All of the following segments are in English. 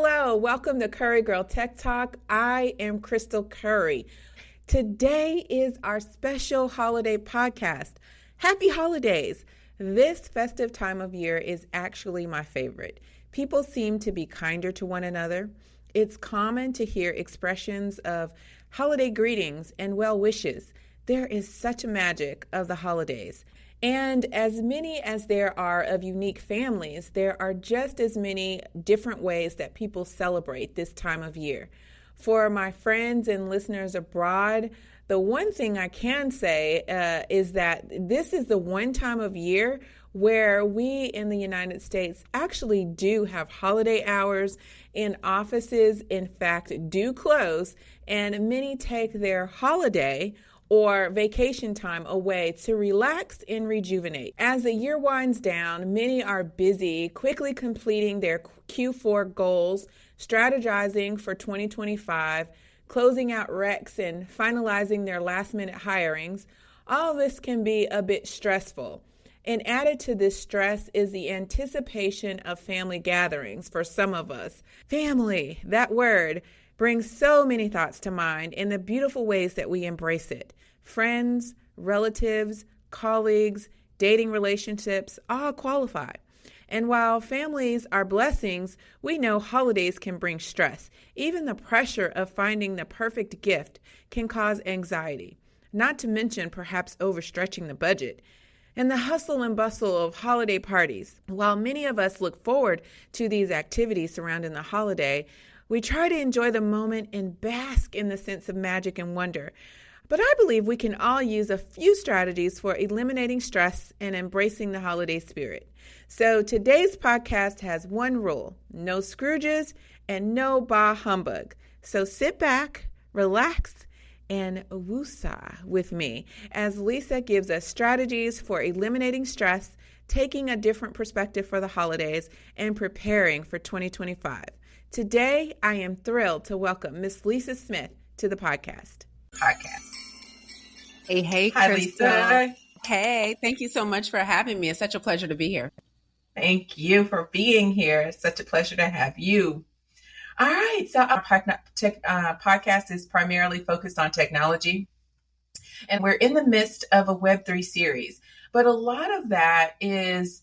Hello, welcome to Curry Girl Tech Talk. I am Krystal Curry. Today is our special holiday podcast. Happy holidays! This festive time of year is actually my favorite. People seem to be kinder to one another. It's common to hear expressions of holiday greetings and well wishes. There is such a magic of the holidays. And as many as there are of unique families, there are just as many different ways that people celebrate this time of year. For my friends and listeners abroad, the one thing I can say is that this is the one time of year where we in the United States actually do have holiday hours, and offices, in fact, do close, and many take their holiday or vacation time away to relax and rejuvenate. As the year winds down, many are busy quickly completing their Q4 goals, strategizing for 2025, closing out recs, and finalizing their last-minute hirings. All this can be a bit stressful. And added to this stress is the anticipation of family gatherings for some of us. Family, that word, brings so many thoughts to mind in the beautiful ways that we embrace it. Friends, relatives, colleagues, dating relationships, all qualify. And while families are blessings, we know holidays can bring stress. Even the pressure of finding the perfect gift can cause anxiety, not to mention perhaps overstretching the budget. And the hustle and bustle of holiday parties. While many of us look forward to these activities surrounding the holiday, we try to enjoy the moment and bask in the sense of magic and wonder. But I believe we can all use a few strategies for eliminating stress and embracing the holiday spirit. So today's podcast has one rule: no Scrooges and no bah humbug. So sit back, relax, and woosah with me as Lisa gives us strategies for eliminating stress, taking a different perspective for the holidays, and preparing for 2025. Today, I am thrilled to welcome Miss Lisa Smith to the podcast. Hey, Hi, Krystal. Lisa. Hey, thank you so much for having me. It's such a pleasure to be here. Thank you for being here. It's such a pleasure to have you. All right, so our podcast is primarily focused on technology, and we're in the midst of a Web3 series. But a lot of that is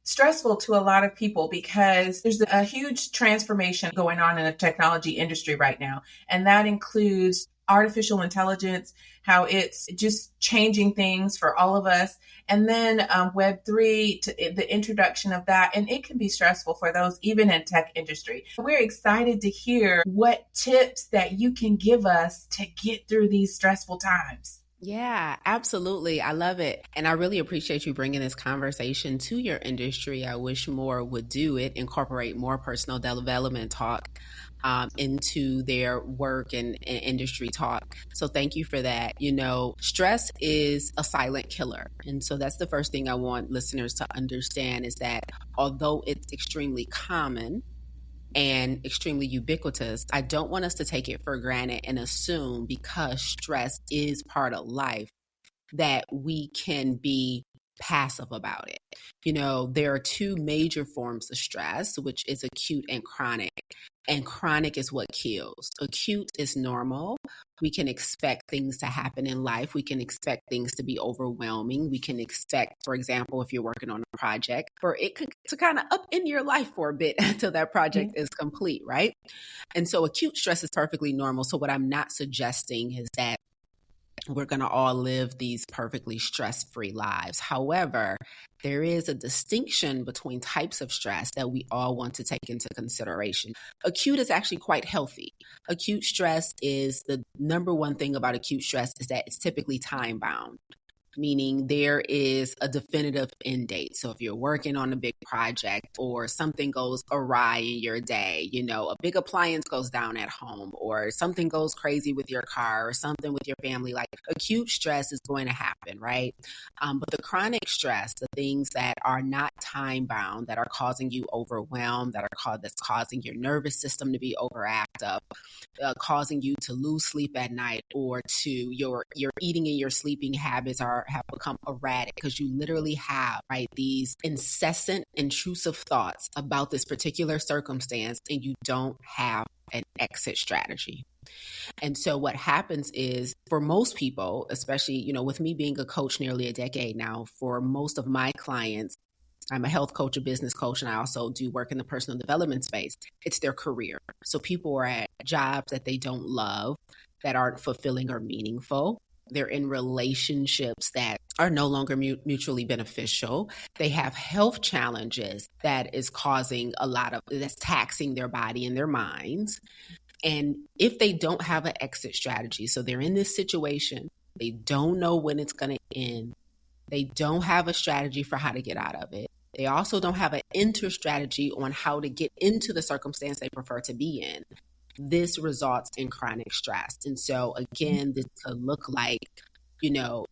stressful to a lot of people because there's a huge transformation going on in the technology industry right now, and that includes artificial intelligence, how it's just changing things for all of us. And then Web3, the introduction of that, and it can be stressful for those even in tech industry. We're excited to hear what tips that you can give us to get through these stressful times. Yeah, absolutely. I love it. And I really appreciate you bringing this conversation to your industry. I wish more would do it, incorporate more personal development talk into their work and industry talk. So thank you for that. You know, stress is a silent killer. And so that's the first thing I want listeners to understand is that although it's extremely common and extremely ubiquitous, I don't want us to take it for granted and assume because stress is part of life that we can be passive about it. You know, there are two major forms of stress, which is acute and chronic. And chronic is what kills. Acute is normal. We can expect things to happen in life. We can expect things to be overwhelming. We can expect, for example, if you're working on a project, for it to kind of up in your life for a bit until that project is complete, right? And so acute stress is perfectly normal. So what I'm not suggesting is that we're going to all live these perfectly stress-free lives. However, there is a distinction between types of stress that we all want to take into consideration. Acute is actually quite healthy. Acute stress is the number one thing about acute stress is that it's typically time-bound, meaning there is a definitive end date. So if you're working on a big project or something goes awry in your day, you know, a big appliance goes down at home or something goes crazy with your car or something with your family, like acute stress is going to happen, right? But the chronic stress, the things that are not time bound, that are causing you overwhelm, that's causing your nervous system to be overactive, causing you to lose sleep at night or to your eating and your sleeping habits are have become erratic because you literally have, right, these incessant, intrusive thoughts about this particular circumstance, and you don't have an exit strategy. And so what happens is, for most people, especially, with me being a coach nearly a decade now, for most of my clients, I'm a health coach, a business coach, and I also do work in the personal development space. It's their career. So people are at jobs that they don't love, that aren't fulfilling or meaningful. They're in relationships that are no longer mutually beneficial. They have health challenges that is causing that's taxing their body and their minds. And if they don't have an exit strategy, so they're in this situation, they don't know when it's going to end. They don't have a strategy for how to get out of it. They also don't have an enter strategy on how to get into the circumstance they prefer to be in. This results in chronic stress. And so again, this could look like,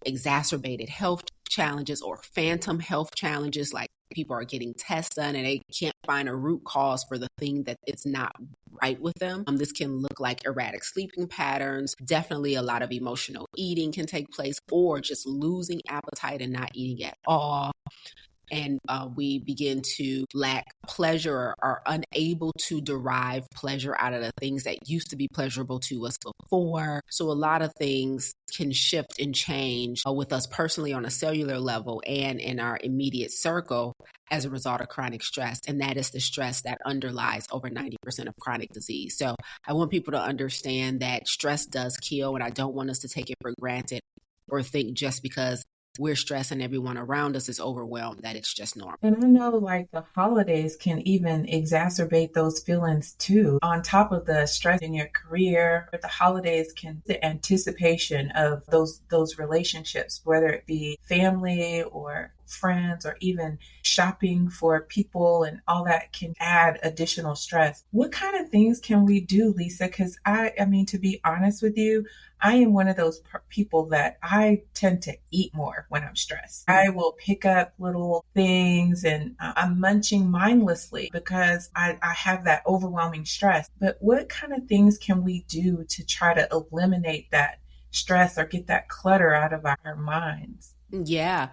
exacerbated health challenges or phantom health challenges, like people are getting tests done and they can't find a root cause for the thing that it's not right with them. This can look like erratic sleeping patterns. Definitely a lot of emotional eating can take place, or just losing appetite and not eating at all. And we begin to lack pleasure or are unable to derive pleasure out of the things that used to be pleasurable to us before. So a lot of things can shift and change with us personally on a cellular level and in our immediate circle as a result of chronic stress. And that is the stress that underlies over 90% of chronic disease. So I want people to understand that stress does kill, and I don't want us to take it for granted or think just because we're stressed and everyone around us is overwhelmed that it's just normal. And I know like the holidays can even exacerbate those feelings too. On top of the stress in your career, the holidays can, the anticipation of those relationships, whether it be family or friends or even shopping for people and all that, can add additional stress. What kind of things can we do, Lisa? Because I mean, to be honest with you, I am one of those people that I tend to eat more when I'm stressed. I will pick up little things and I'm munching mindlessly because I have that overwhelming stress. But what kind of things can we do to try to eliminate that stress or get that clutter out of our minds? Yeah.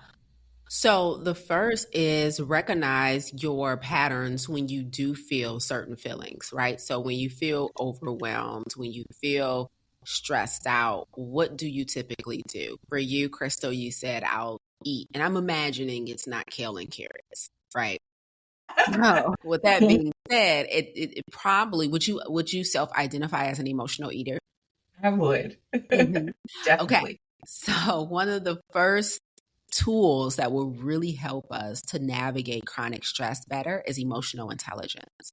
So the first is recognize your patterns when you do feel certain feelings, right? So when you feel overwhelmed, when you feel stressed out, what do you typically do? For you, Krystal, you said I'll eat. And I'm imagining it's not kale and carrots, right? No. With that being said, it probably, would you self-identify as an emotional eater? I would. Mhm. Definitely. Okay. So one of the first tools that will really help us to navigate chronic stress better is emotional intelligence.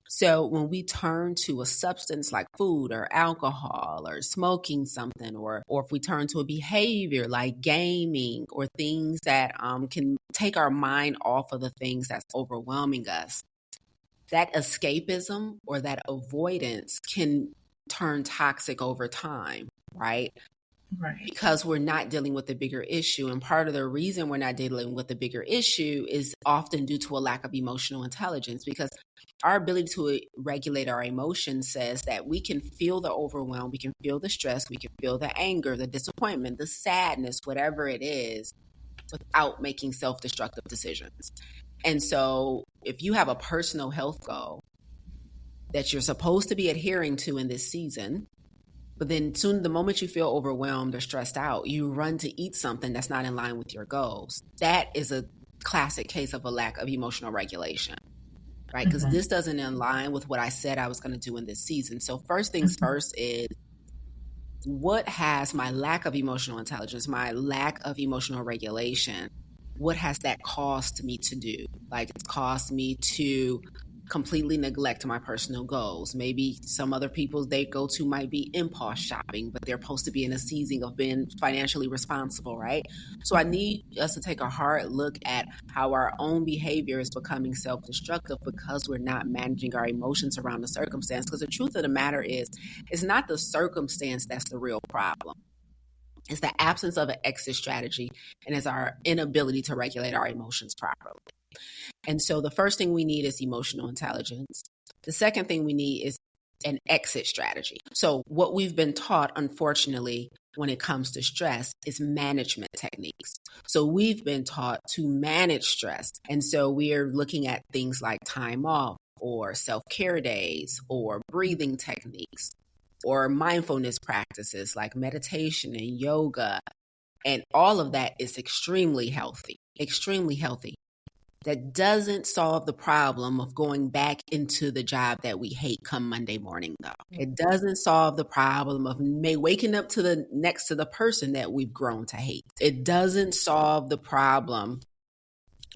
So when we turn to a substance like food or alcohol or smoking something, or if we turn to a behavior like gaming or things that can take our mind off of the things that's overwhelming us, that escapism or that avoidance can turn toxic over time, right? Right. Because we're not dealing with the bigger issue. And part of the reason we're not dealing with the bigger issue is often due to a lack of emotional intelligence, because our ability to regulate our emotions says that we can feel the overwhelm, we can feel the stress, we can feel the anger, the disappointment, the sadness, whatever it is, without making self-destructive decisions. And so if you have a personal health goal that you're supposed to be adhering to in this season, but then soon, the moment you feel overwhelmed or stressed out, you run to eat something that's not in line with your goals. That is a classic case of a lack of emotional regulation, right? Because this doesn't align with what I said I was going to do in this season. So first things first is, what has my lack of emotional intelligence, my lack of emotional regulation, what has that caused me to do? Like, it's caused me to completely neglect my personal goals. Maybe some other people they go to might be impulse shopping, but they're supposed to be in a season of being financially responsible, right? So I need us to take a hard look at how our own behavior is becoming self-destructive because we're not managing our emotions around the circumstance. Because the truth of the matter is, it's not the circumstance that's the real problem. It's the absence of an exit strategy, and it's our inability to regulate our emotions properly. And so the first thing we need is emotional intelligence. The second thing we need is an exit strategy. So what we've been taught, unfortunately, when it comes to stress is management techniques. So we've been taught to manage stress. And so we are looking at things like time off or self-care days or breathing techniques or mindfulness practices like meditation and yoga. And all of that is extremely healthy, extremely healthy. That doesn't solve the problem of going back into the job that we hate come Monday morning, though. It doesn't solve the problem of waking up to the next to the person that we've grown to hate. It doesn't solve the problem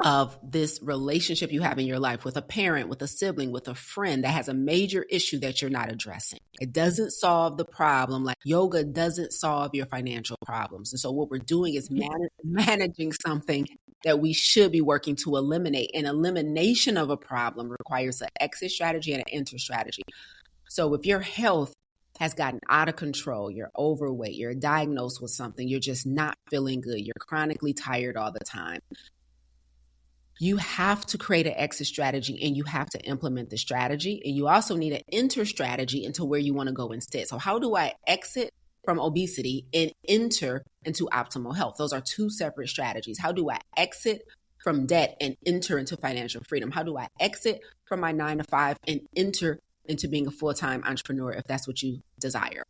of this relationship you have in your life with a parent, with a sibling, with a friend that has a major issue that you're not addressing. It doesn't solve the problem. Like yoga doesn't solve your financial problems. And so what we're doing is managing something that we should be working to eliminate. And elimination of a problem requires an exit strategy and an enter strategy. So if your health has gotten out of control, you're overweight, you're diagnosed with something, you're just not feeling good, you're chronically tired all the time, you have to create an exit strategy and you have to implement the strategy. And you also need an enter strategy into where you want to go instead. So how do I exit from obesity and enter into optimal health? Those are two separate strategies. How do I exit from debt and enter into financial freedom? How do I exit from my 9-to-5 and enter into being a full-time entrepreneur if that's what you desire?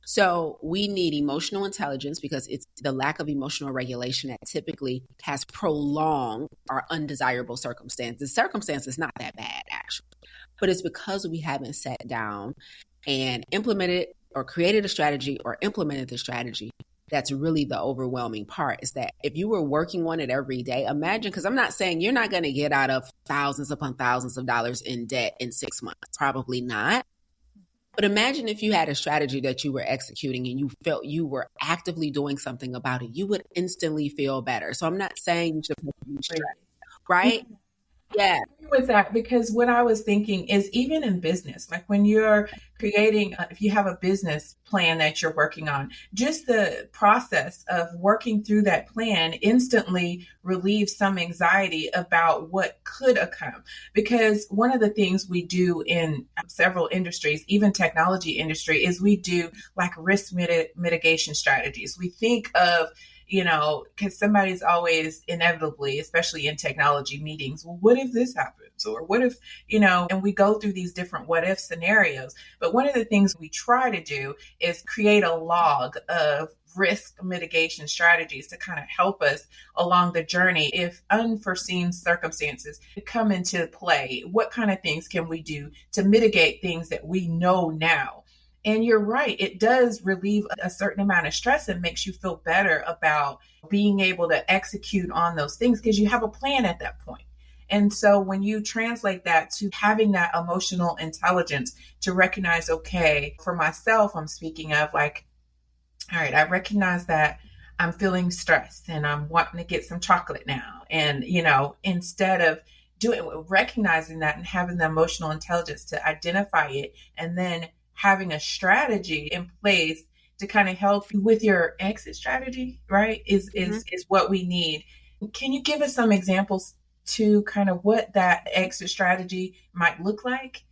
So we need emotional intelligence because it's the lack of emotional regulation that typically has prolonged our undesirable circumstances. The circumstance is not that bad, actually, but it's because we haven't sat down and implemented or created a strategy or implemented the strategy. That's really the overwhelming part, is that if you were working on it every day, imagine, because I'm not saying you're not going to get out of thousands upon thousands of dollars in debt in 6 months, probably not. But imagine if you had a strategy that you were executing and you felt you were actively doing something about it, you would instantly feel better. So I'm not saying you should be stressed, right? Yeah. I agree with that, because what I was thinking is even in business, like when you're creating, if you have a business plan that you're working on, just the process of working through that plan instantly relieves some anxiety about what could come. Because one of the things we do in several industries, even technology industry, is we do like risk mitigation strategies. We think of, because somebody's always inevitably, especially in technology meetings, well, what if this happens? Or what if, and we go through these different what if scenarios. But one of the things we try to do is create a log of risk mitigation strategies to kind of help us along the journey. If unforeseen circumstances come into play, what kind of things can we do to mitigate things that we know now? And you're right, it does relieve a certain amount of stress and makes you feel better about being able to execute on those things because you have a plan at that point. And so when you translate that to having that emotional intelligence to recognize, okay, for myself, I'm speaking of like, all right, I recognize that I'm feeling stressed and I'm wanting to get some chocolate now. And, instead of recognizing that and having the emotional intelligence to identify it and then having a strategy in place to kind of help you with your exit strategy, right, is what we need. Can you give us some examples to kind of what that exit strategy might look like?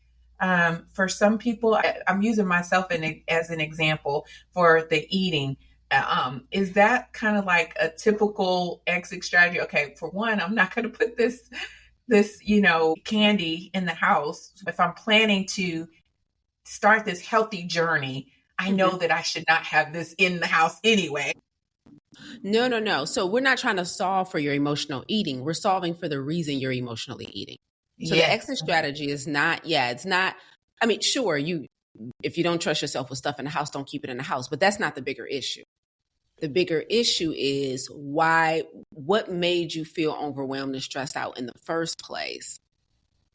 For some people, I'm using myself as an example for the eating. Is that kind of like a typical exit strategy? Okay, for one, I'm not going to put this candy in the house. If I'm planning to start this healthy journey, I know that I should not have this in the house anyway. No. So we're not trying to solve for your emotional eating. We're solving for the reason you're emotionally eating. So the exit strategy is not, it's not, sure, if you don't trust yourself with stuff in the house, don't keep it in the house, but that's not the bigger issue. The bigger issue is what made you feel overwhelmed and stressed out in the first place?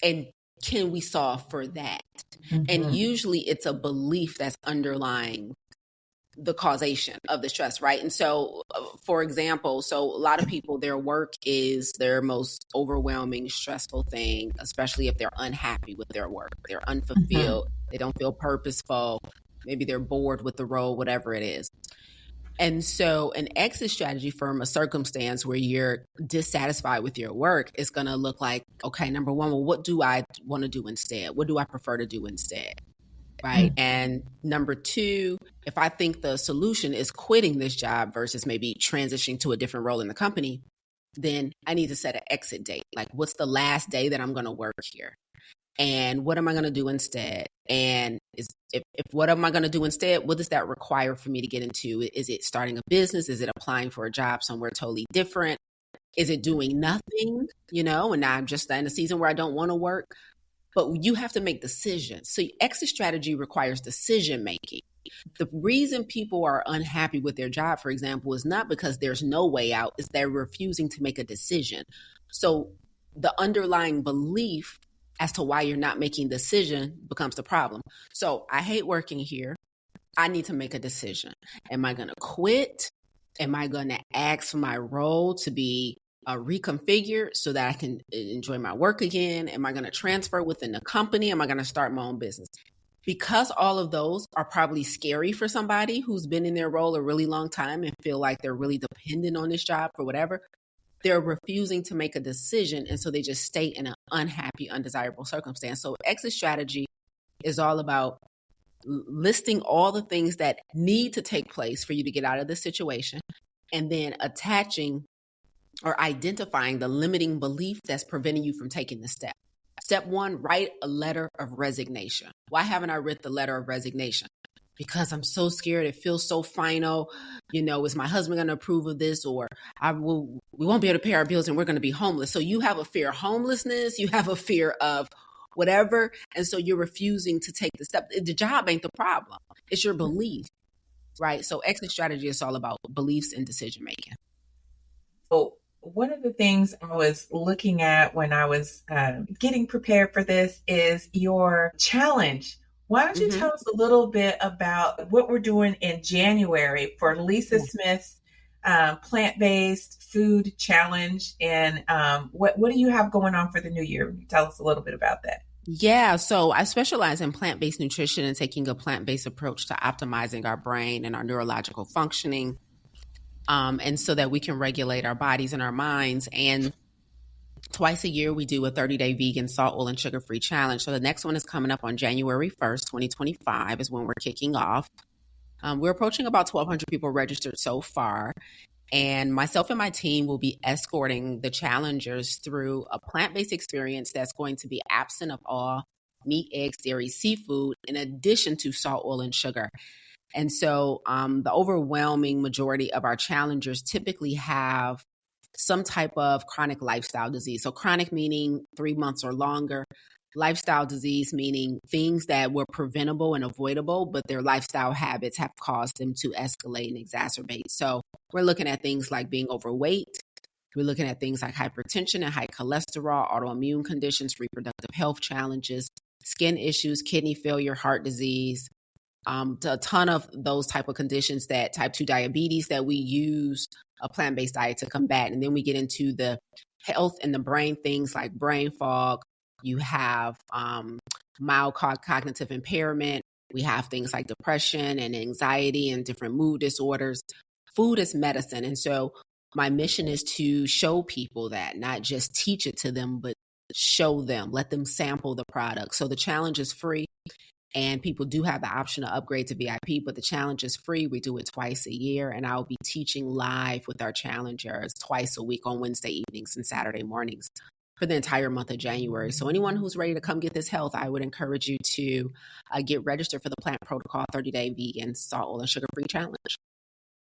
And can we solve for that? Mm-hmm. And usually it's a belief that's underlying the causation of the stress, right? And so, for example, a lot of people, their work is their most overwhelming, stressful thing, especially if they're unhappy with their work. They're unfulfilled. Mm-hmm. They don't feel purposeful. Maybe they're bored with the role, whatever it is. And so an exit strategy from a circumstance where you're dissatisfied with your work is going to look like, okay, number one, well, what do I want to do instead? What do I prefer to do instead? right? And number two, if I think the solution is quitting this job versus maybe transitioning to a different role in the company, then I need to set an exit date. Like, what's the last day that I'm going to work here? And what am I going to do instead? And if what am I going to do instead? What does that require for me to get into? Is it starting a business? Is it applying for a job somewhere totally different? Is it doing nothing, and now I'm just in a season where I don't want to work? But you have to make decisions. So exit strategy requires decision making. The reason people are unhappy with their job, for example, is not because there's no way out, is they're refusing to make a decision. So the underlying belief as to why you're not making a decision becomes the problem. So I hate working here. I need to make a decision. Am I going to quit? Am I going to ask for my role to be reconfigured so that I can enjoy my work again? Am I going to transfer within the company? Am I going to start my own business? Because all of those are probably scary for somebody who's been in their role a really long time and feel like they're really dependent on this job for whatever, they're refusing to make a decision. And so they just stay in an unhappy, undesirable circumstance. So exit strategy is all about listing all the things that need to take place for you to get out of this situation, and then attaching or identifying the limiting belief that's preventing you from taking the step. Step one, write a letter of resignation. Why haven't I written the letter of resignation? Because I'm so scared. It feels so final. Is my husband going to approve of this? Or we won't be able to pay our bills and we're going to be homeless. So you have a fear of homelessness. You have a fear of whatever. And so you're refusing to take the step. The job ain't the problem. It's your belief, right? So exit strategy is all about beliefs and decision making. So one of the things I was looking at when I was getting prepared for this is your challenge. Why don't you tell us a little bit about what we're doing in January for Lisa Smith's plant-based food challenge, and what do you have going on for the new year? Tell us a little bit about that. Yeah, so I specialize in plant-based nutrition and taking a plant-based approach to optimizing our brain and our neurological functioning, and so that we can regulate our bodies and our minds. And twice a year, we do a 30-day vegan, salt, oil, and sugar-free challenge. So the next one is coming up on January 1st, 2025 is when we're kicking off. We're approaching about 1,200 people registered so far. And myself and my team will be escorting the challengers through a plant-based experience that's going to be absent of all meat, eggs, dairy, seafood, in addition to salt, oil, and sugar. And so the overwhelming majority of our challengers typically have some type of chronic lifestyle disease. So chronic meaning 3 months or longer. Lifestyle disease meaning things that were preventable and avoidable, but their lifestyle habits have caused them to escalate and exacerbate. So we're looking at things like being overweight. We're looking at things like hypertension and high cholesterol, autoimmune conditions, reproductive health challenges, skin issues, kidney failure, heart disease, a ton of those type of conditions, that type 2 diabetes that we use a plant-based diet to combat. And then we get into the health and the brain, things like brain fog. You have mild cognitive impairment. We have things like depression and anxiety and different mood disorders. Food is medicine. And so my mission is to show people that, not just teach it to them, but show them, let them sample the product. So the challenge is free, and people do have the option to upgrade to VIP, but the challenge is free. We do it twice a year, and I'll be teaching live with our challengers twice a week on Wednesday evenings and Saturday mornings for the entire month of January. So anyone who's ready to come get this health, I would encourage you to get registered for the Plant Protocol 30-day vegan, salt, oil, and sugar-free challenge.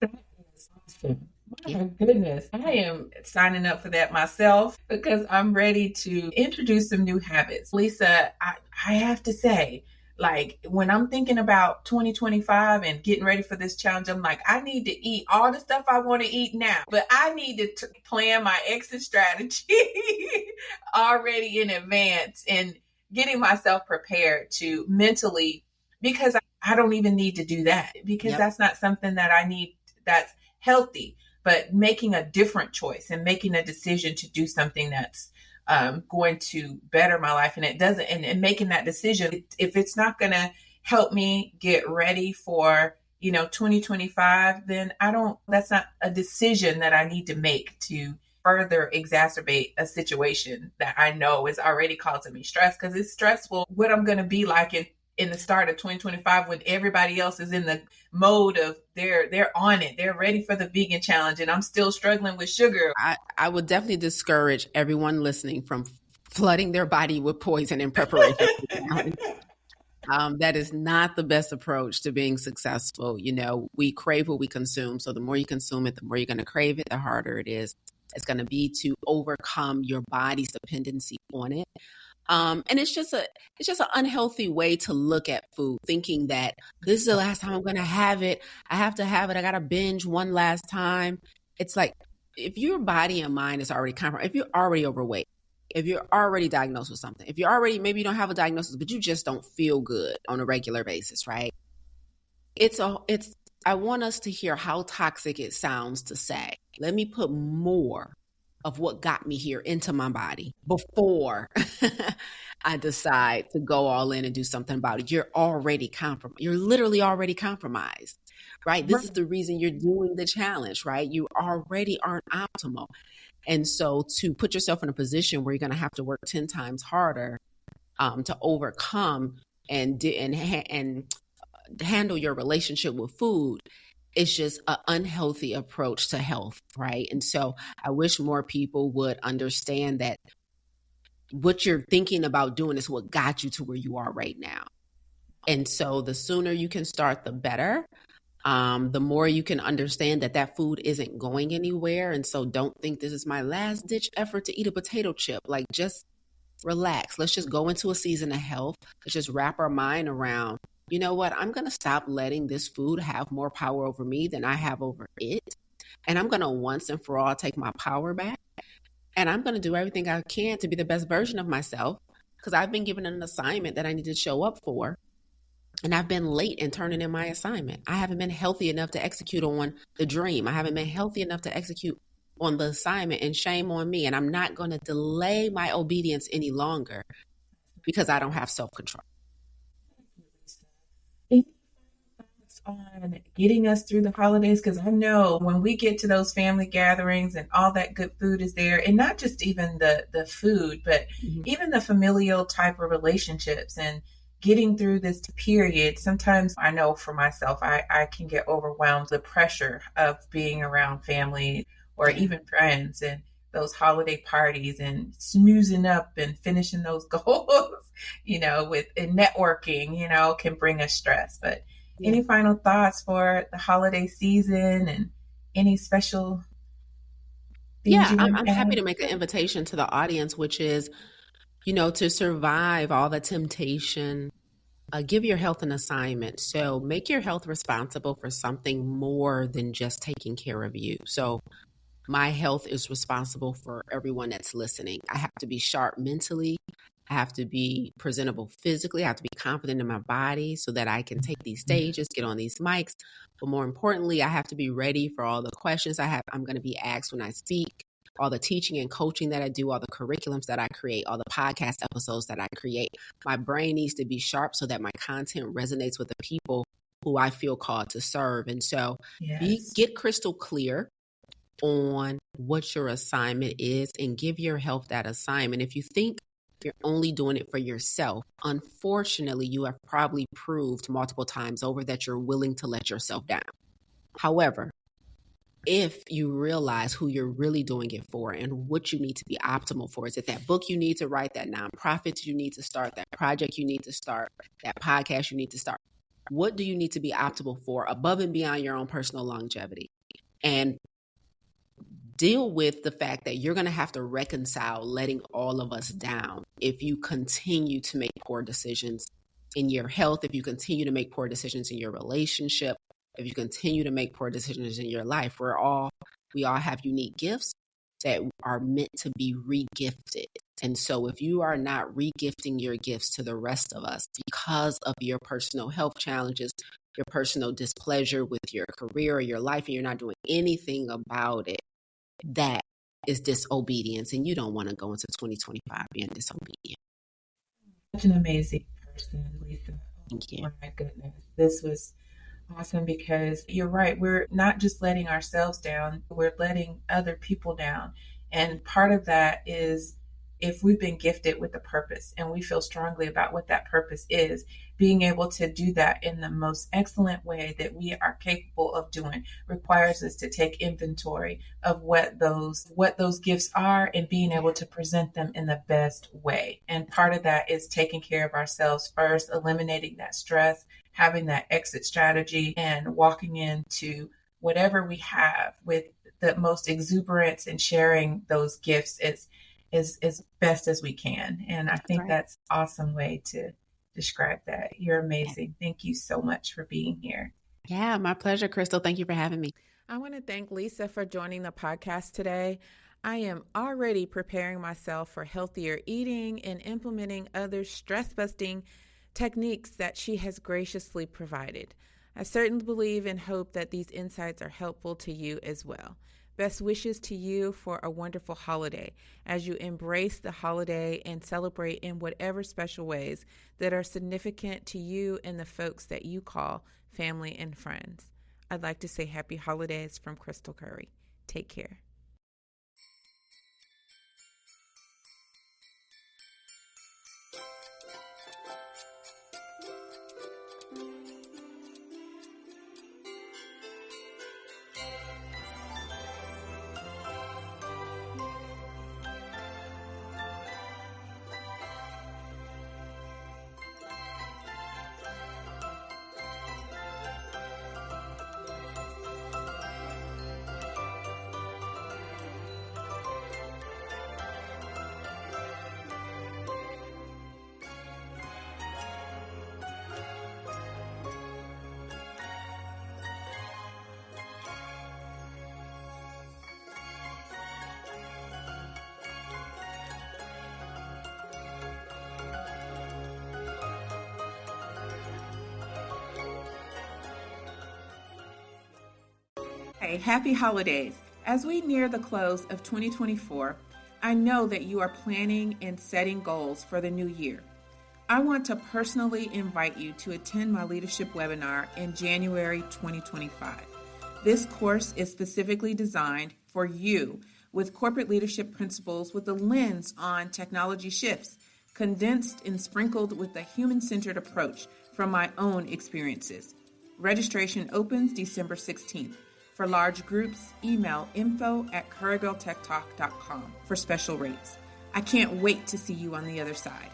That is awesome. My goodness, I am signing up for that myself because I'm ready to introduce some new habits. Lisa, I have to say, like, when I'm thinking about 2025 and getting ready for this challenge, I'm like, I need to eat all the stuff I want to eat now, but I need to plan my exit strategy already in advance and getting myself prepared to mentally, because I don't even need to do that, because that's not something that I need that's healthy, but making a different choice and making a decision to do something that's going to better my life. And it doesn't, and making that decision, if it's not going to help me get ready for, 2025, then that's not a decision that I need to make to further exacerbate a situation that I know is already causing me stress, because it's stressful what I'm going to be like in in the start of 2025 when everybody else is in the mode of they're on it. They're ready for the vegan challenge, and I'm still struggling with sugar. I would definitely discourage everyone listening from flooding their body with poison in preparation for the challenge. That is not the best approach to being successful. We crave what we consume. So the more you consume it, the more you're going to crave it, the harder it is. It's going to be to overcome your body's dependency on it. And it's just an unhealthy way to look at food, thinking that this is the last time I'm going to have it. I have to have it. I got to binge one last time. It's like, if your body and mind is already compromised, if you're already overweight, if you're already diagnosed with something, if you're already, maybe you don't have a diagnosis, but you just don't feel good on a regular basis, right? I want us to hear how toxic it sounds to say, let me put more of what got me here into my body before I decide to go all in and do something about it. You're already compromised. You're literally already compromised, right? This is the reason you're doing the challenge, right? You already aren't optimal. And so to put yourself in a position where you're going to have to work 10 times harder to overcome and handle your relationship with food, it's just an unhealthy approach to health, right? And so I wish more people would understand that what you're thinking about doing is what got you to where you are right now. And so the sooner you can start, the better. The more you can understand that food isn't going anywhere. And so don't think this is my last ditch effort to eat a potato chip. Like, just relax. Let's just go into a season of health. Let's just wrap our mind around, you know what? I'm going to stop letting this food have more power over me than I have over it. And I'm going to once and for all take my power back. And I'm going to do everything I can to be the best version of myself, because I've been given an assignment that I need to show up for. And I've been late in turning in my assignment. I haven't been healthy enough to execute on the dream. I haven't been healthy enough to execute on the assignment, and shame on me. And I'm not going to delay my obedience any longer because I don't have self-control. Any thoughts on getting us through the holidays? Because I know when we get to those family gatherings and all that good food is there, and not just even the food, but even the familial type of relationships and getting through this period. Sometimes I know for myself, I can get overwhelmed, the pressure of being around family or even friends and those holiday parties and snoozing up and finishing those goals, with networking, can bring us stress. But any final thoughts for the holiday season and any special things? Yeah, I'm happy to make an invitation to the audience, which is, to survive all the temptation, give your health an assignment. So make your health responsible for something more than just taking care of you. So my health is responsible for everyone that's listening. I have to be sharp mentally. I have to be presentable physically. I have to be confident in my body so that I can take these stages, get on these mics. But more importantly, I have to be ready for all the questions I'm going to be asked when I speak, all the teaching and coaching that I do, all the curriculums that I create, all the podcast episodes that I create. My brain needs to be sharp so that my content resonates with the people who I feel called to serve. And so get crystal clear on what your assignment is and give your health that assignment. If you think you're only doing it for yourself, unfortunately, you have probably proved multiple times over that you're willing to let yourself down. However, if you realize who you're really doing it for and what you need to be optimal for, is it that book you need to write, that nonprofit you need to start, that project you need to start, that podcast you need to start? What do you need to be optimal for above and beyond your own personal longevity? And deal with the fact that you're going to have to reconcile letting all of us down if you continue to make poor decisions in your health, if you continue to make poor decisions in your relationship, if you continue to make poor decisions in your life. We all have unique gifts that are meant to be re-gifted. And so if you are not re-gifting your gifts to the rest of us because of your personal health challenges, your personal displeasure with your career or your life, and you're not doing anything about it, that is disobedience, and you don't want to go into 2025 being disobedient. Such an amazing person, Lisa. Thank you. Oh my goodness. This was awesome, because you're right. We're not just letting ourselves down, we're letting other people down. And part of that is if we've been gifted with a purpose and we feel strongly about what that purpose is, being able to do that in the most excellent way that we are capable of doing requires us to take inventory of what those gifts are and being able to present them in the best way. And part of that is taking care of ourselves first, eliminating that stress, having that exit strategy, and walking into whatever we have with the most exuberance and sharing those gifts as best as we can. And I think that's an awesome way to describe that. You're amazing. Thank you so much for being here. Yeah, my pleasure, Krystal. Thank you for having me. I want to thank Lisa for joining the podcast today. I am already preparing myself for healthier eating and implementing other stress-busting techniques that she has graciously provided. I certainly believe and hope that these insights are helpful to you as well. Best wishes to you for a wonderful holiday as you embrace the holiday and celebrate in whatever special ways that are significant to you and the folks that you call family and friends. I'd like to say happy holidays from Krystal Curry. Take care. Hey, happy holidays. As we near the close of 2024, I know that you are planning and setting goals for the new year. I want to personally invite you to attend my leadership webinar in January 2025. This course is specifically designed for you with corporate leadership principles with a lens on technology shifts, condensed and sprinkled with a human-centered approach from my own experiences. Registration opens December 16th. For large groups, email info@currygirltechtalk.com for special rates. I can't wait to see you on the other side.